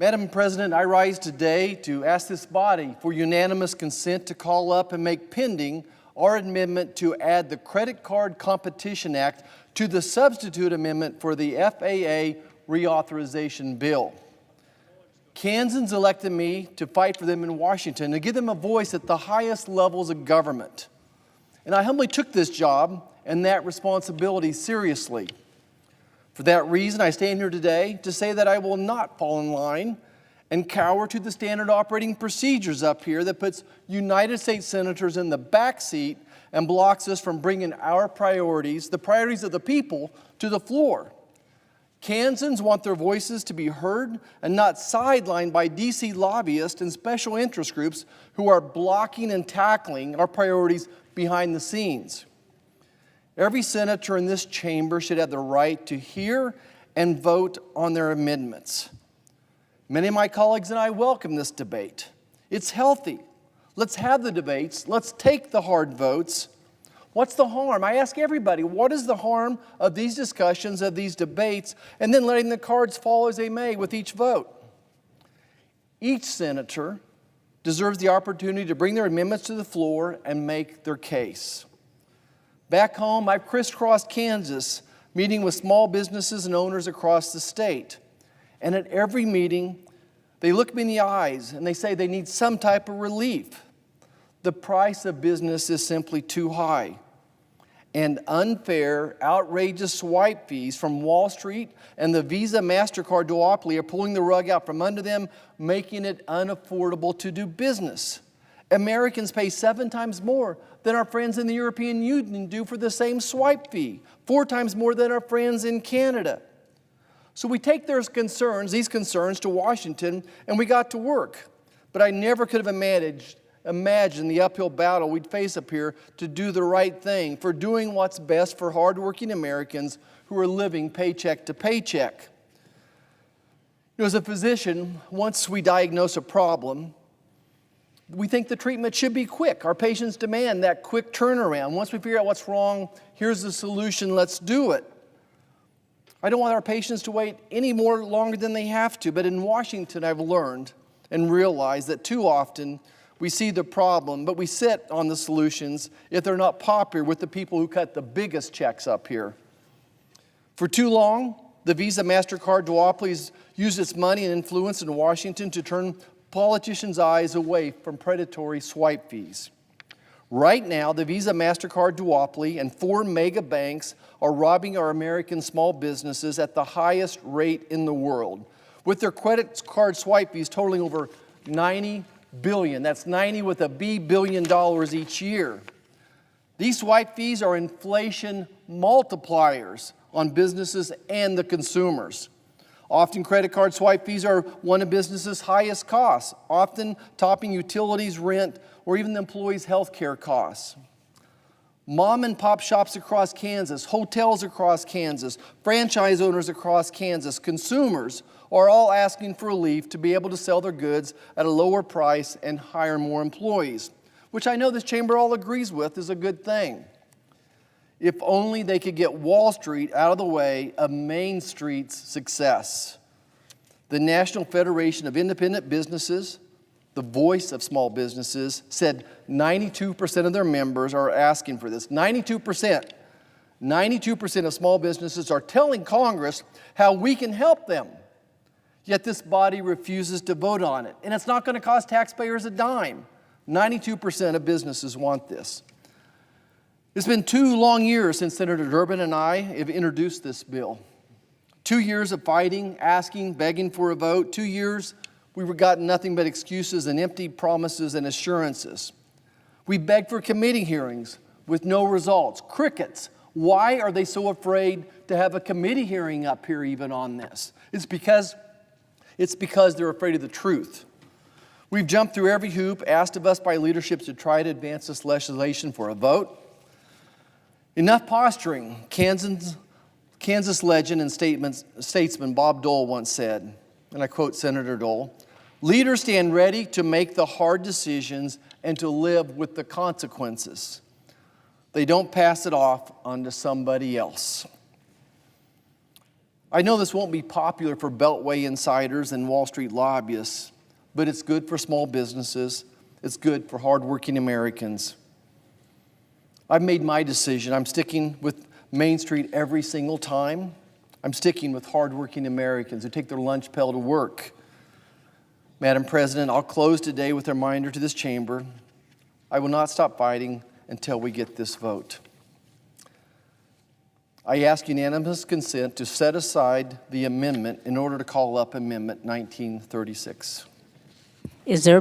Madam President, I rise today to ask this body for unanimous consent to call up and make pending our amendment to add the Credit Card Competition Act to the substitute amendment for the FAA reauthorization bill. Kansans elected me to fight for them in Washington, to give them a voice at the highest levels of government. And I humbly took this job and that responsibility seriously. For that reason, I stand here today to say that I will not fall in line and cower to the standard operating procedures up here that puts United States senators in the back seat and blocks us from bringing our priorities, the priorities of the people, to the floor. Kansans want their voices to be heard and not sidelined by D.C. lobbyists and special interest groups who are blocking and tackling our priorities behind the scenes. Every senator in this chamber should have the right to hear and vote on their amendments. Many of my colleagues and I welcome this debate. It's healthy. Let's have the debates. Let's take the hard votes. What's the harm? I ask everybody, what is the harm of these discussions, of these debates, and then letting the cards fall as they may with each vote? Each senator deserves the opportunity to bring their amendments to the floor and make their case. Back home, I've crisscrossed Kansas, meeting with small businesses and owners across the state. And at every meeting, they look me in the eyes and they say they need some type of relief. The price of business is simply too high. And unfair, outrageous swipe fees from Wall Street and the Visa MasterCard duopoly are pulling the rug out from under them, making it unaffordable to do business. Americans pay 7 times more than our friends in the European Union do for the same swipe fee, 4 times more than our friends in Canada. So we take these concerns to Washington, and we got to work. But I never could have imagined the uphill battle we'd face up here to do the right thing, for doing what's best for hardworking Americans who are living paycheck to paycheck. As a physician, once we diagnose a problem, we think the treatment should be quick. Our patients demand that quick turnaround. Once we figure out what's wrong, here's the solution, let's do it. I don't want our patients to wait any more longer than they have to, but in Washington I've learned and realized that too often we see the problem, but we sit on the solutions if they're not popular with the people who cut the biggest checks up here. For too long, the Visa MasterCard duopoly has used its money and influence in Washington to turn politicians' eyes away from predatory swipe fees. Right now, the Visa MasterCard duopoly and 4 mega banks are robbing our American small businesses at the highest rate in the world, with their credit card swipe fees totaling over $90 billion. That's 90 with a B billion dollars each year. These swipe fees are inflation multipliers on businesses and the consumers. Often credit card swipe fees are one of businesses' highest costs, often topping utilities, rent, or even the employees' health care costs. Mom and pop shops across Kansas, hotels across Kansas, franchise owners across Kansas, consumers are all asking for relief to be able to sell their goods at a lower price and hire more employees, which I know this chamber all agrees with is a good thing. If only they could get Wall Street out of the way of Main Street's success. The National Federation of Independent Businesses, the voice of small businesses, said 92% of their members are asking for this. 92%. 92% of small businesses are telling Congress how we can help them. Yet this body refuses to vote on it. And it's not going to cost taxpayers a dime. 92% of businesses want this. It's been 2 long years since Senator Durbin and I have introduced this bill. 2 years of fighting, asking, begging for a vote. 2 years we've gotten nothing but excuses and empty promises and assurances. We begged for committee hearings with no results. Crickets. Why are they so afraid to have a committee hearing up here even on this? It's because they're afraid of the truth. We've jumped through every hoop asked of us by leadership to try to advance this legislation for a vote. Enough posturing, Kansas legend and statesman Bob Dole once said, and I quote Senator Dole, "Leaders stand ready to make the hard decisions and to live with the consequences. They don't pass it off onto somebody else." I know this won't be popular for Beltway insiders and Wall Street lobbyists, but it's good for small businesses. It's good for hardworking Americans. I've made my decision. I'm sticking with Main Street every single time. I'm sticking with hardworking Americans who take their lunch pail to work. Madam President, I'll close today with a reminder to this chamber. I will not stop fighting until we get this vote. I ask unanimous consent to set aside the amendment in order to call up Amendment 1936. Is there